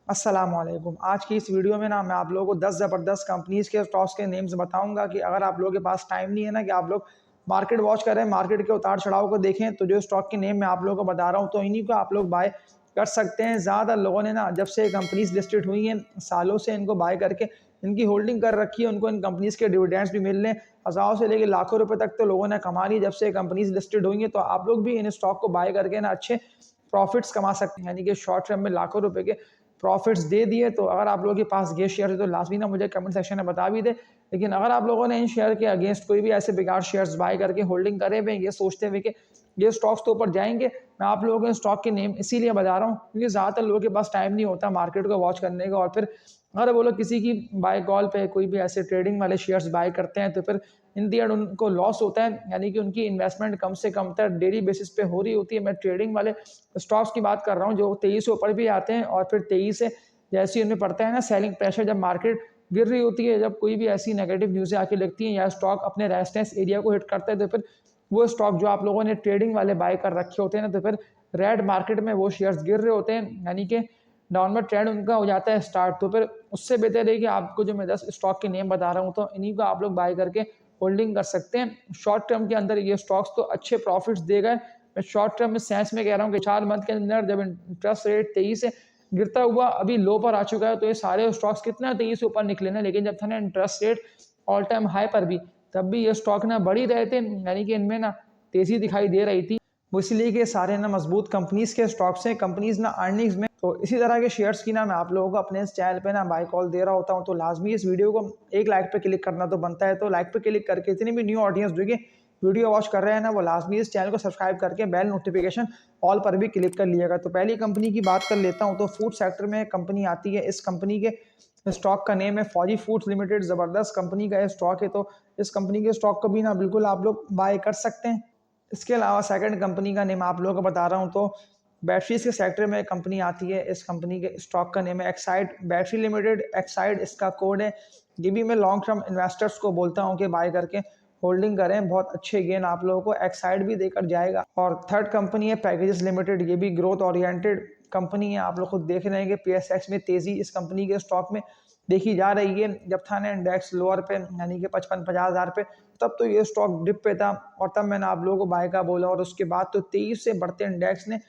अस्सलाम वालेकुम। आज की इस वीडियो में ना मैं आप लोगों को 10 ज़बरदस्त कंपनीज़ के स्टॉक्स के नेम्स बताऊंगा कि अगर आप लोगों के पास टाइम नहीं है ना कि आप लोग मार्केट वॉच करें, मार्केट के उतार चढ़ाव को देखें, तो जो स्टॉक के नेम मैं आप लोगों को बता रहा हूँ तो इन्हीं को आप लोग बाय कर सकते हैं। ज़्यादा लोगों ने ना जब से ये कंपनीज लिस्टेड हुई हैं सालों से इनको बाय करके इनकी होल्डिंग कर रखी है, उनको इन कंपनीज के डिविडेंड्स भी मिल रहे हैं। हज़ारों से लेकर लाखों रुपए तक तो लोगों ने कमा ली जब से कंपनीज लिस्टेड हुई हैं। तो आप लोग भी इन स्टॉक को बाय करके ना अच्छे प्रॉफिट्स कमा सकते हैं, यानी कि शॉर्ट टर्म में लाखों रुपए के प्रॉफिट्स दे दिए। तो अगर आप लोगों के पास ये शेयर है तो लाजमी ना मुझे कमेंट सेक्शन में बता भी दे। लेकिन अगर आप लोगों ने इन शेयर के अगेंस्ट कोई भी ऐसे बेकार शेयर्स बाय करके होल्डिंग करे हुए ये सोचते हुए कि ये स्टॉक्स तो ऊपर जाएंगे, मैं आप लोगों को स्टॉक के नेम इसीलिए बता रहा हूँ क्योंकि ज़्यादातर लोगों के पास टाइम नहीं होता मार्केट को वॉच करने का। और फिर अगर वो लोग किसी की बाय कॉल पे कोई भी ऐसे ट्रेडिंग वाले शेयर्स बाय करते हैं तो फिर इन दी एंड उनको लॉस होता है, यानी कि उनकी इन्वेस्टमेंट कम से कम तक डेली बेसिस पे हो रही होती है। मैं ट्रेडिंग वाले स्टॉक्स की बात कर रहा हूँ जो 23 से ऊपर भी आते हैं और फिर 23 से जैसे ही उनमें पड़ता है ना सेलिंग प्रेशर, जब मार्केट गिर रही होती है, जब कोई भी ऐसी नेगेटिव न्यूज़ें आके लगती हैं या स्टॉक अपने रेजिस्टेंस एरिया को हिट करता है तो फिर वो स्टॉक जो आप लोगों ने ट्रेडिंग वाले बाय कर रखे होते हैं ना तो फिर रेड मार्केट में वो शेयर्स गिर रहे होते हैं, यानी कि डाउनवर्ड ट्रेंड उनका हो जाता है स्टार्ट। तो फिर उससे बेहतर है कि आपको जो मैं 10 स्टॉक के नेम बता रहा हूँ तो इन्हीं को आप लोग बाय करके होल्डिंग कर सकते हैं। शॉर्ट टर्म के अंदर ये स्टॉक्स तो अच्छे प्रॉफिट्स दे गए। मैं शॉर्ट टर्म में सेंस में कह रहा हूँ कि 4 मंथ के अंदर जब इंटरेस्ट रेट 23 से गिरता हुआ अभी लो पर आ चुका है तो ये सारे स्टॉक्स कितना 23 से ऊपर निकले ना, लेकिन जब था ना interest rate all time high पर भी तब भी ये स्टॉक ना बढ़ ही रहे थे, यानी कि इनमें ना तेजी दिखाई दे रही थी। वो इसलिए कि सारे ना मजबूत कंपनीज के स्टॉक्स हैं, कंपनीज ना अर्निंग्स में, तो इसी तरह के शेयर्स की ना मैं आप लोगों को अपने इस चैनल पे ना बाय कॉल दे रहा होता हूँ। तो लाजमी इस वीडियो को एक लाइक पे क्लिक करना तो बनता है, तो लाइक पे क्लिक करके इतनी भी न्यू ऑडियंस जो कि वीडियो वॉच कर रहे हैं ना वो लाजमी इस चैनल को सब्सक्राइब करके बेल नोटिफिकेशन ऑल पर भी क्लिक कर लिएगा। तो पहली कंपनी की बात कर लेता हूँ तो फूड सेक्टर में कंपनी आती है। इस कंपनी के स्टॉक का नेम है फौजी फूड्स लिमिटेड। ज़बरदस्त कंपनी का स्टॉक है, तो इस कंपनी के स्टॉक को भी ना बिल्कुल आप लोग बाय कर सकते हैं। इसके अलावा सेकंड कंपनी का नेम आप लोगों को बता रहा हूँ तो बैटरीज के सेक्टर में कंपनी आती है। इस कंपनी के स्टॉक का नेम है एक्साइड बैटरी लिमिटेड। एक्साइड इसका कोड है। ये भी मैं लॉन्ग टर्म इन्वेस्टर्स को बोलता हूँ कि बाय करके होल्डिंग करें, बहुत अच्छे गेन आप लोगों को एक्साइड भी देकर जाएगा। और थर्ड कंपनी है पैकेजेस लिमिटेड। ये भी ग्रोथ ओरिएंटेड कंपनी है। आप लोग खुद देख रहे हैं कि पीएसएक्स में तेजी इस कंपनी के स्टॉक में देखी जा रही है। जब था ना इंडेक्स लोअर पे यानी कि 55-50 हज़ार पे, तब तो ये स्टॉक डिप पे था और तब मैंने आप लोगों को बाय का बोला और उसके बाद तो 23 से बढ़ते इंडेक्स ने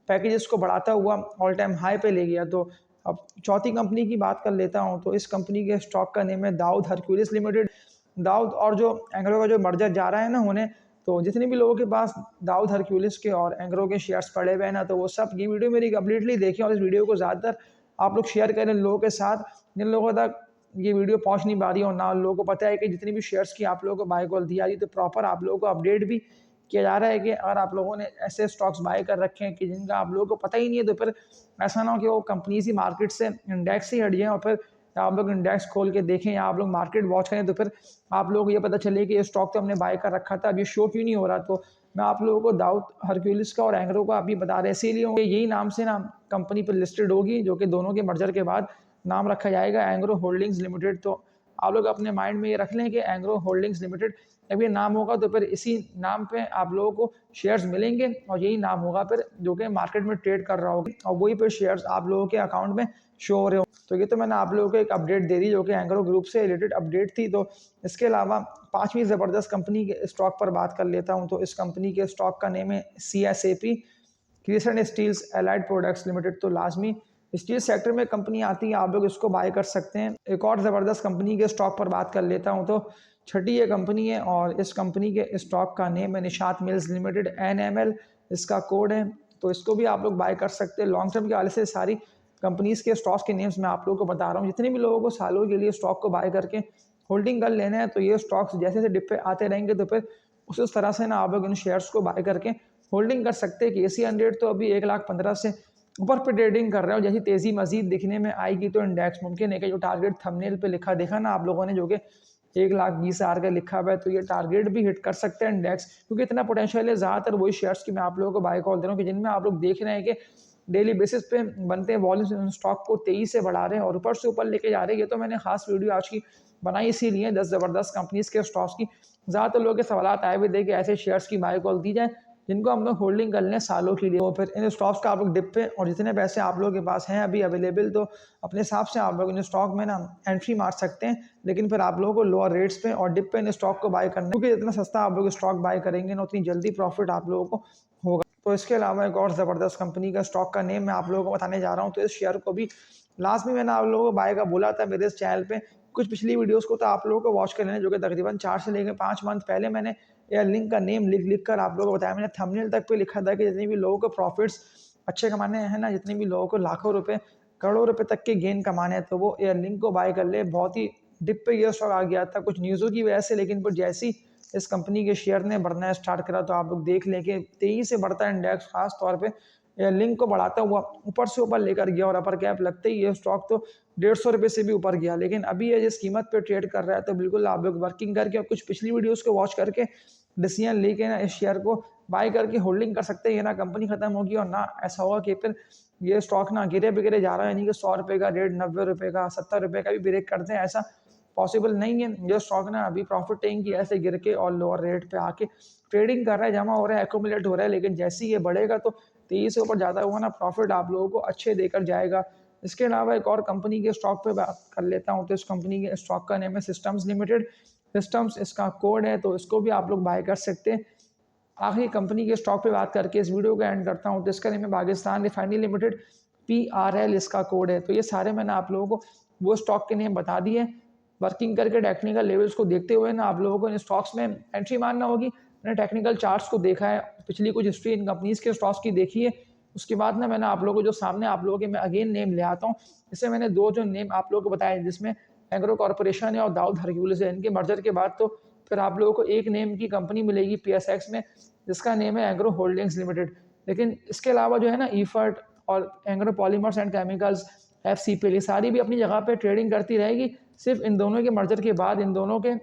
पैकेजेस को बढ़ाता हुआ ऑल टाइम हाई पे ले गया। तो अब चौथी कंपनी की बात कर लेता हूँ तो इस कंपनी के स्टॉक का नेम है दाऊद हरक्यूलिस लिमिटेड। दाऊद और जो एंग्रो का जो मर्जर जा रहा है ना होने, तो जितने भी लोगों के पास दाऊद हरक्यूलिस के और एंग्रो के शेयर्स पड़े हुए हैं ना तो वो सब ये वीडियो मेरी कंप्लीटली देखें और इस वीडियो को ज़्यादातर आप लोग शेयर करें लोगों के साथ जिन लोगों तक ये वीडियो पहुंच नहीं पा रही और ना लोगों को पता है कि जितनी भी शेयर्स की आप लोगों को बाय कॉल दी जा रही है तो प्रॉपर आप लोगों को अपडेट भी किया जा रहा है कि अगर आप लोगों ने ऐसे स्टॉक्स बाय कर रखे हैं कि जिनका आप लोगों को पता ही नहीं है तो फिर ऐसा ना हो कि वो कंपनीज ही मार्केट से इंडेक्स से हट जाए और फिर आप लोग इंडेक्स खोल के देखें या आप लोग मार्केट वॉच करें तो फिर आप लोगों को ये पता चले कि ये स्टॉक तो हमने बाय कर रखा था, अब ये शो क्यों नहीं हो रहा। तो मैं आप लोगों को दाऊद हरक्यूलिस का और एंग्रो का अभी बता रहे इसीलिए यही नाम से ना कंपनी पर लिस्टेड होगी, जो कि दोनों के मर्जर के बाद नाम रखा जाएगा एंग्रो होल्डिंग्स लिमिटेड। तो आप लोग अपने माइंड में ये रख लें कि एंग्रो होल्डिंग्स लिमिटेड जब ये नाम होगा तो फिर इसी नाम पे आप लोगों को शेयर्स मिलेंगे और यही नाम होगा फिर जो कि मार्केट में ट्रेड कर रहा होगा और वही फिर शेयर्स आप लोगों के अकाउंट में शो हो रहे हो। तो ये तो मैंने आप लोगों को एक अपडेट दे दी जो कि एंग्रो ग्रुप से रिलेटेड अपडेट थी। तो इसके अलावा पांचवी ज़बरदस्त कंपनी के स्टॉक पर बात कर लेता हूँ तो इस कंपनी के स्टॉक का नेम है CSAP creation steels allied products limited. तो लाजमी स्टील सेक्टर में कंपनी आती है, आप लोग इसको बाय कर सकते हैं। एक और ज़बरदस्त कंपनी के स्टॉक पर बात कर लेता हूँ तो छठी ये कंपनी है और इस कंपनी के स्टॉक का नेम है निशात मिल्स लिमिटेड NML इसका कोड है। तो इसको भी आप लोग बाय कर सकते हैं। लॉन्ग टर्म के वाले से सारी कंपनीज के स्टॉक्स के नेम्स मैं आप लोगों को बता रहा हूँ। जितने भी लोगों को सालों के लिए स्टॉक को बाय करके होल्डिंग कर लेना है तो ये स्टॉक्स जैसे जैसे डिप पे आते रहेंगे तो फिर उस तरह से ना आप लोग इन शेयर्स को बाय करके होल्डिंग कर सकते हैं। KC 100 तो अभी 1,15,000 से ऊपर पे ट्रेडिंग कर रहे हो। जैसी तेजी मजीद दिखने में आएगी तो इंडेक्स मुमकिन है कि जो टारगेट थंबनेल पे लिखा देखा ना आप लोगों ने जो कि 1,20,000 का लिखा हुआ है तो ये टारगेट भी हिट कर सकते हैं इंडेक्स, क्योंकि इतना पोटेंशियल है। ज़्यादातर वही शेयर्स की मैं आप लोगों को बाय कॉल दे रहा हूँ कि जिनमें आप लोग देख रहे हैं कि डेली बेसिस पे बनते हैं वॉल्यूम स्टॉक को तेजी से बढ़ा रहे हैं और ऊपर से ऊपर लेके जा रहे हैं। ये तो मैंने खास वीडियो आज की बनाई इसीलिए 10 ज़बरदस्त कंपनीज के स्टॉक्स की। ज़्यादातर लोगों के सवाल आए हुए थे कि ऐसे शेयर्स की बाय कॉल दी जाए, जिनको हम लोग होल्डिंग कर लें सालों के लिए। तो फिर इन स्टॉक्स का आप लोग डिप पे और जितने पैसे आप लोगों के पास हैं अभी अवेलेबल, तो अपने हिसाब से आप लोग इन स्टॉक में ना एंट्री मार सकते हैं। लेकिन फिर आप लोगों को लोअर रेट्स पे और डिप पे इन स्टॉक को बाय करना है, क्योंकि जितना सस्ता आप लोग स्टॉक बाय करेंगे ना उतनी जल्दी प्रॉफिट आप लोगों को होगा। तो इसके अलावा एक और ज़बरदस्त कंपनी का स्टॉक का नेम मैं आप लोगों को बताने जा रहा हूँ। तो इस शेयर को भी लास्ट में मैंने आप लोगों को बाय का बोला था मेरे इस चैनल पे। कुछ पिछली वीडियोस को तो आप लोगों को वॉच कर लेना, जो कि तकरीबन 4 से लेकर 5 मंथ पहले मैंने एयर लिंक का नेम लिख कर आप लोगों को बताया। मैंने थंबनेल तक पे लिखा था कि जितने भी लोगों को प्रॉफिट्स अच्छे कमाने हैं ना, जितने भी लोगों को लाखों रुपए करोड़ों रुपए तक के गेन कमाने हैं, तो वो एयर लिंक को बाय कर ले। बहुत ही डिप पे ये स्टॉक आ गया था कुछ न्यूज़ों की वजह से, लेकिन फिर जैसी इस कंपनी के शेयर ने बढ़ना स्टार्ट करा तो आप लोग देख लें कि तेजी से बढ़ता है इंडेक्स, खास तौर पे लिंक को बढ़ाता हुआ ऊपर से ऊपर लेकर गया और अपर कैप लगते ही ये स्टॉक तो 150 रुपये से भी ऊपर गया। लेकिन अभी ये जिस कीमत पे ट्रेड कर रहा है, तो बिल्कुल आप लोग वर्किंग करके और कुछ पिछली वीडियोस को वॉच करके डिसीजन लेके ना इस शेयर को बाय करके होल्डिंग कर सकते हैं। ये ना कंपनी खत्म होगी और ना ऐसा होगा कि फिर ये स्टॉक ना गिरे बिगड़े जा रहा है, यानी कि 100 रुपये का रेट 90 रुपये का 70 रुपये का भी ब्रेक करते हैं, ऐसा पॉसिबल नहीं है। ये स्टॉक ना अभी प्रॉफिट टेकिंग की ऐसे गिर के और लोअर रेट पे आके ट्रेडिंग कर रहा है, जमा हो रहा है, एक्यूमुलेट हो रहा है। लेकिन जैसे ही ये बढ़ेगा तो तेजी से ऊपर ज़्यादा हुआ ना प्रॉफिट आप लोगों को अच्छे देकर जाएगा। इसके अलावा एक और कंपनी के स्टॉक पे बात कर लेता हूँ। तो इस कंपनी के स्टॉक का नेम है सिस्टम्स लिमिटेड। सिस्टम्स इसका कोड है, तो इसको भी आप लोग बाय कर सकते हैं। आखिरी कंपनी के स्टॉक पे बात करके इस वीडियो को एंड करता हूँ। तो इसका नेम है पाकिस्तान रिफाइनरी लिमिटेड, PRL इसका कोड है। तो ये सारे मैंने आप लोगों को वो स्टॉक के नेम बता दिए। वर्किंग करके टेक्निकल लेवल्स को देखते हुए ना आप लोगों को इन स्टॉक्स में एंट्री मारना होगी। मैंने टेक्निकल चार्ट्स को देखा है, पिछली कुछ हिस्ट्री इन कंपनीज के स्टॉक्स की देखी है। उसके बाद ना मैंने आप लोगों को जो सामने आप लोगों के मैं अगेन नेम ले आता हूँ। इससे मैंने दो जो नेम आप लोगों को बताए, जिसमें एग्रो कॉर्पोरेशन है और दाऊद हरक्यूलिस है। इनके मर्जर के बाद तो फिर आप लोगों को एक नेम की कंपनी मिलेगी PSX में, जिसका नेम है एग्रो होल्डिंग्स लिमिटेड। लेकिन इसके अलावा जो है ना ईफर्ट और agro polymers and chemicals, FCPL, ये सारी भी अपनी जगह पे ट्रेडिंग करती रहेगी। सिर्फ इन दोनों के मर्जर के बाद, इन दोनों के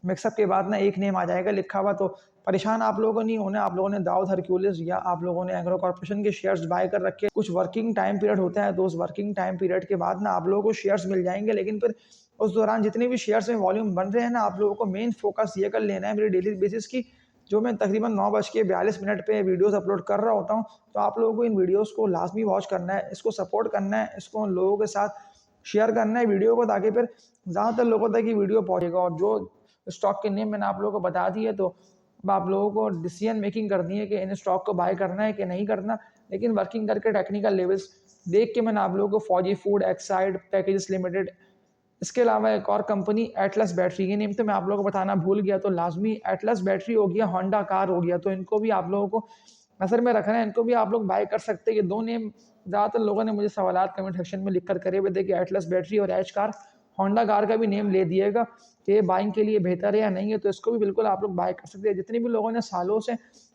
मिक्सअप के बाद ना एक नेम आ जाएगा लिखा हुआ। तो परेशान आप लोगों को नहीं होना। आप लोगों ने दाऊद हरक्यूलिस या आप लोगों ने एग्रो कॉर्पोरेशन के शेयर्स बाय कर रखे, कुछ वर्किंग टाइम पीरियड होता है, तो उस वर्किंग टाइम पीरियड के बाद ना आप लोगों को शेयर्स मिल जाएंगे। लेकिन फिर उस दौरान जितने भी शेयर्स में वॉल्यूम बन रहे हैं ना, आप लोगों को मेन फोकस ये कर लेना है मेरी डेली बेसिस की, जो मैं तकरीबन 9:42 पे वीडियोस अपलोड कर रहा होता हूँ। तो आप लोगों को इन वीडियोस को लाजमी वॉच करना है, इसको सपोर्ट करना है, इसको लोगों के साथ शेयर करना है वीडियो को, ताकि फिर ज़्यादातर लोगों तक ये वीडियो पहुँचेगा। और जो स्टॉक के नेम मैंने आप लोगों को बता दिए, तो अब आप लोगों को डिसीजन मेकिंग करनी है कि इन स्टॉक को बाय करना है कि नहीं करना। लेकिन वर्किंग करके टेक्निकल लेवल्स देख के मैंने आप लोगों को फौजी फूड, एक्साइड पैकेजेस लिमिटेड, इसके अलावा एक और कंपनी एटलस बैटरी, ये नेम तो मैं आप लोगों को बताना भूल गया। तो लाजमी एटलस बैटरी हो गया, होंडा कार हो गया, तो इनको भी आप लोगों को नज़र में रखना है, इनको भी आप लोग बाय कर सकते हैं। ये दो नेम ज़्यादातर लोगों ने मुझे सवालात कमेंट सेक्शन में लिख कर करे हुए थे कि एटलस बैटरी और एच कार, होंडा कार का भी नेम ले दिएगा कि ये बाइंग के लिए बेहतर है या नहीं है। तो इसको भी बिल्कुल आप लोग बाय कर सकते हैं। जितने भी लोगों ने सालों से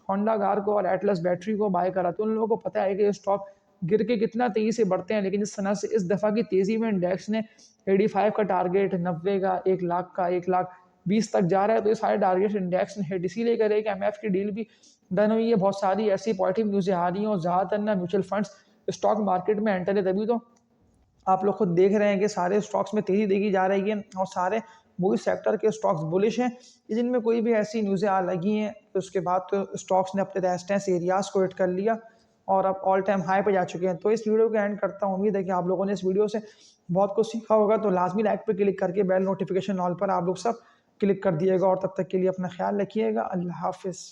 होंडा कार को और एटलस बैटरी को बाय करा, तो उन लोगों को पता है कि ये स्टॉक गिर के कितना तेज़ी से बढ़ते हैं। लेकिन जिस तरह से इस दफ़ा की तेज़ी में इंडेक्स ने 85 का टारगेट, 90 का, 1 लाख का, 1,20,000 तक जा रहा है, तो ये सारे टारगेट इंडेक्स ने हिट इसीलिए करे कि MF की डील भी डन हुई है। बहुत सारी ऐसी पॉजिटिव न्यूज़ें आ रही हैं और ज़्यादातर ना म्यूचुअल फंड्स स्टॉक मार्केट में एंटर है। तभी तो आप लोग खुद देख रहे हैं कि सारे स्टॉक्स में तेज़ी देखी जा रही है और सारे मूवी सेक्टर के स्टॉक्स बुलिश हैं। जिनमें कोई भी ऐसी न्यूज़ें आ लगी हैं, तो उसके बाद तो स्टॉक्स ने अपने रेजिस्टेंस एरियाज़ को हिट कर लिया और अब ऑल टाइम हाई पे जा चुके हैं। तो इस वीडियो को एंड करता हूँ। उम्मीद है कि आप लोगों ने इस वीडियो से बहुत कुछ सीखा होगा। तो लाजमी लाइक पे क्लिक करके बेल नोटिफिकेशन ऑल पर आप लोग सब क्लिक कर दिएगा। और तब तक के लिए अपना ख्याल रखिएगा। अल्लाह हाफिज़।